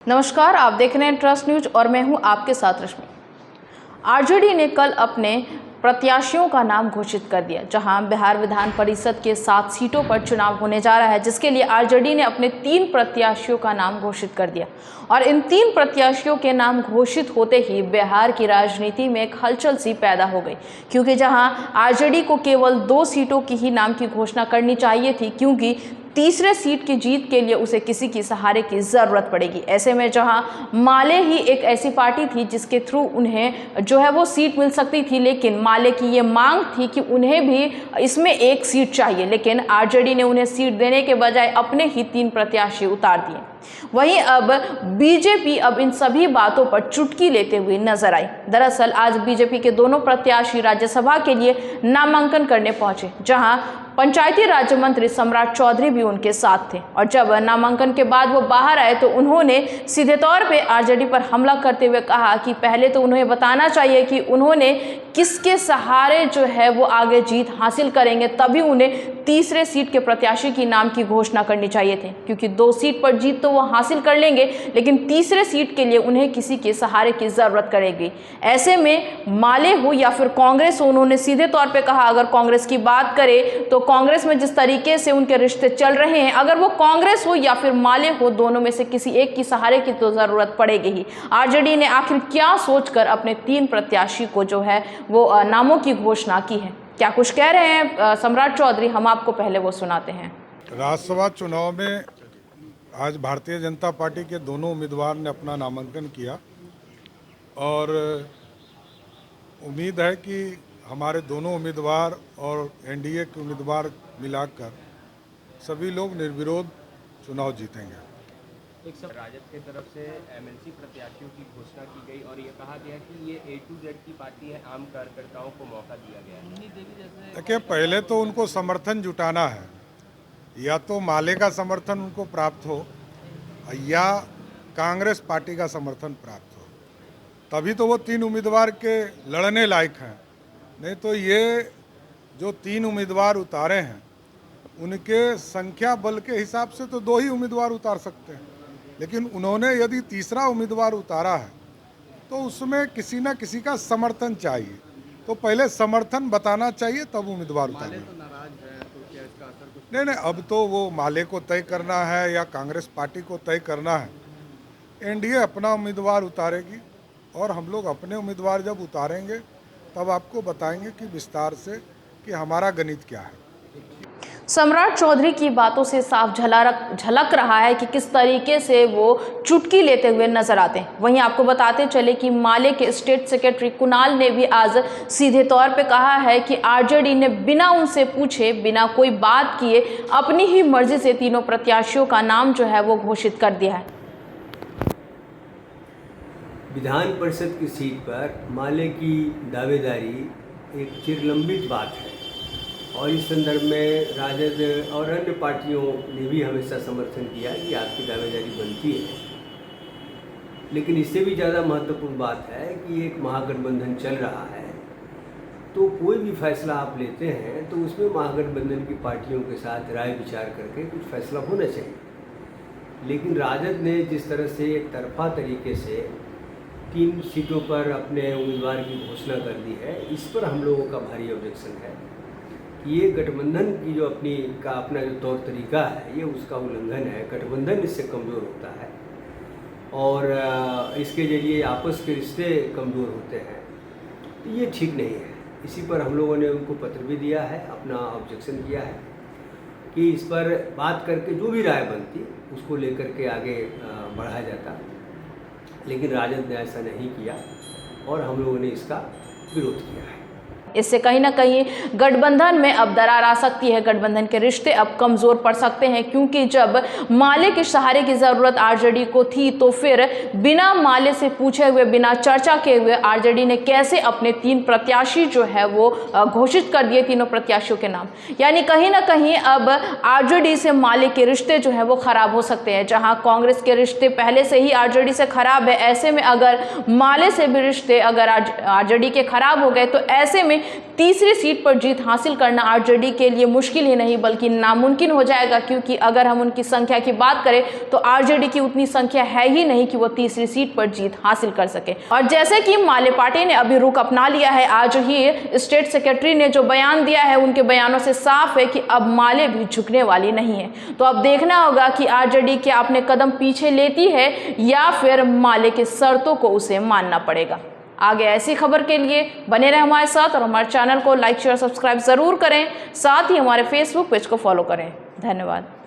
नमस्कार, आप देख रहे हैं ट्रस्ट न्यूज और मैं हूं आपके साथ रश्मि। आरजेडी ने कल अपने प्रत्याशियों का नाम घोषित कर दिया, जहां बिहार विधान परिषद के 7 सीटों पर चुनाव होने जा रहा है, जिसके लिए आरजेडी ने अपने 3 प्रत्याशियों का नाम घोषित कर दिया। और इन 3 प्रत्याशियों के नाम घोषित होते ही बिहार की राजनीति में एक हलचल सी पैदा हो गई, क्योंकि जहां आरजेडी को केवल 2 सीटों की ही नाम की घोषणा करनी चाहिए थी, क्योंकि तीसरे सीट की जीत के लिए उसे किसी की सहारे की जरूरत पड़ेगी। ऐसे में जहां माले ही एक ऐसी पार्टी थी जिसके थ्रू उन्हें जो है वो सीट मिल सकती थी, लेकिन माले की ये मांग थी कि उन्हें भी इसमें एक सीट चाहिए, लेकिन आरजेडी ने उन्हें सीट देने के बजाय अपने ही 3 प्रत्याशी उतार दिए। वहीं अब बीजेपी अब इन सभी बातों पर चुटकी लेते हुए नजर आई। दरअसल आज बीजेपी के दोनों प्रत्याशी राज्यसभा के लिए नामांकन करने पहुंचे, जहां पंचायती राज्य मंत्री सम्राट चौधरी भी उनके साथ थे। और जब नामांकन के बाद वो बाहर आए तो उन्होंने सीधे तौर पे आरजेडी पर हमला करते हुए कहा कि पहले तो उन्हें बताना चाहिए कि उन्होंने किसके सहारे जो है वो आगे जीत हासिल करेंगे, तभी उन्हें तीसरे सीट के प्रत्याशी की नाम की घोषणा करनी चाहिए थी, क्योंकि 2 सीट पर जीत तो वो हासिल कर लेंगे, लेकिन तीसरे सीट के लिए उन्हें किसी के सहारे की जरूरत पड़ेगी। ऐसे में माले हो या फिर कांग्रेस हो, उन्होंने सीधे तौर पे कहा, अगर कांग्रेस की बात करें तो कांग्रेस में जिस तरीके से उनके रिश्ते चल रहे हैं, अगर वो कांग्रेस हो या फिर माले हो, दोनों में से किसी एक की सहारे की तो जरूरत पड़ेगी ही। आरजेडी ने आखिर क्या सोचकर अपने 3 प्रत्याशी को जो है वो नामों की घोषणा की है, क्या कुछ कह रहे हैं सम्राट चौधरी, हम आपको पहले वो सुनाते हैं। राज्यसभा चुनाव में आज भारतीय जनता पार्टी के दोनों उम्मीदवार ने अपना नामांकन किया और उम्मीद है कि हमारे दोनों उम्मीदवार और एनडीए के उम्मीदवार मिलाकर सभी लोग निर्विरोध चुनाव जीतेंगे। एक सब राजद की तरफ से एमएलसी प्रत्याशियों की घोषणा की गई और ये कहा गया कि ये A to Z की पार्टी है, आम कार्यकर्ताओं को मौका दिया गया है। देखिए, पहले तो उनको समर्थन जुटाना है, या तो माले का समर्थन उनको प्राप्त हो या कांग्रेस पार्टी का समर्थन प्राप्त हो, तभी तो वो 3 उम्मीदवार के लड़ने लायक हैं। नहीं तो ये जो 3 उम्मीदवार उतारे हैं उनके संख्या बल के हिसाब से तो 2 ही उम्मीदवार उतार सकते हैं, लेकिन उन्होंने यदि तीसरा उम्मीदवार उतारा है तो उसमें किसी न किसी का समर्थन चाहिए, तो पहले समर्थन बताना चाहिए तब उम्मीदवार उतारे। तो नाराज है तो क्या इसका असर कुछ? नहीं, अब तो वो माले को तय करना है या कांग्रेस पार्टी को तय करना है। एनडीए अपना उम्मीदवार उतारेगी और हम लोग अपने उम्मीदवार जब उतारेंगे तब आपको बताएंगे कि विस्तार से कि हमारा गणित क्या है। सम्राट चौधरी की बातों से साफ झलक रहा है कि किस तरीके से वो चुटकी लेते हुए नजर आते हैं। वहीं आपको बताते चले कि माले के स्टेट सेक्रेटरी कुणाल ने भी आज सीधे तौर पे कहा है कि आरजेडी ने बिना उनसे पूछे, बिना कोई बात किए, अपनी ही मर्जी से तीनों प्रत्याशियों का नाम जो है वो घोषित कर दिया है। विधान परिषद की सीट पर माले की दावेदारी एक चिरलंबित बात है और इस संदर्भ में राजद और अन्य पार्टियों ने भी हमेशा समर्थन किया कि आपकी दावेदारी बनती है। लेकिन इससे भी ज़्यादा महत्वपूर्ण बात है कि एक महागठबंधन चल रहा है, तो कोई भी फैसला आप लेते हैं तो उसमें महागठबंधन की पार्टियों के साथ राय विचार करके कुछ फैसला होना चाहिए। लेकिन राजद ने जिस तरह से एक तरफा तरीके से 3 सीटों पर अपने उम्मीदवार की घोषणा कर दी है, इस पर हम लोगों का भारी ऑब्जेक्शन है। ये गठबंधन की जो अपना जो तौर तरीका है, ये उसका उल्लंघन है। गठबंधन इससे कमज़ोर होता है और इसके जरिए आपस के रिश्ते कमज़ोर होते हैं, तो ये ठीक नहीं है। इसी पर हम लोगों ने उनको पत्र भी दिया है, अपना ऑब्जेक्शन किया है कि इस पर बात करके जो भी राय बनती उसको लेकर के आगे बढ़ाया जाता, लेकिन राजद ने ऐसा नहीं किया और हम लोगों ने इसका विरोध किया है। इससे कहीं ना कहीं गठबंधन में अब दरार आ सकती है, गठबंधन के रिश्ते अब कमजोर पड़ सकते हैं, क्योंकि जब माले के सहारे की जरूरत आरजेडी को थी तो फिर बिना माले से पूछे हुए, बिना चर्चा किए हुए आरजेडी ने कैसे अपने 3 प्रत्याशी जो है वो घोषित कर दिए, तीनों प्रत्याशियों के नाम। यानी कहीं ना कहीं अब आरजेडी से माले के रिश्ते जो है वो खराब हो सकते हैं। जहां कांग्रेस के रिश्ते पहले से ही आरजेडी से खराब है, ऐसे में अगर माले से भी रिश्ते अगर आरजेडी के खराब हो गए तो ऐसे में तीसरी सीट पर जीत हासिल करना आरजेडी के लिए मुश्किल ही नहीं बल्कि नामुमकिन हो जाएगा, क्योंकि अगर हम उनकी संख्या की बात करें तो आरजेडी की उतनी संख्या है ही नहीं कि वो तीसरी सीट पर जीत हासिल कर सके। और जैसे कि माले पार्टी ने अभी रुख अपना लिया है, आज ही स्टेट सेक्रेटरी ने जो बयान दिया है उनके बयानों से साफ है कि अब माले भी झुकने वाली नहीं है। तो अब देखना होगा कि आरजेडी क्या अपने कदम पीछे लेती है या फिर माले के शर्तों को उसे मानना पड़ेगा। आगे ऐसी खबर के लिए बने रहे हमारे साथ और हमारे चैनल को लाइक शेयर सब्सक्राइब जरूर करें, साथ ही हमारे फेसबुक पेज को फॉलो करें। धन्यवाद।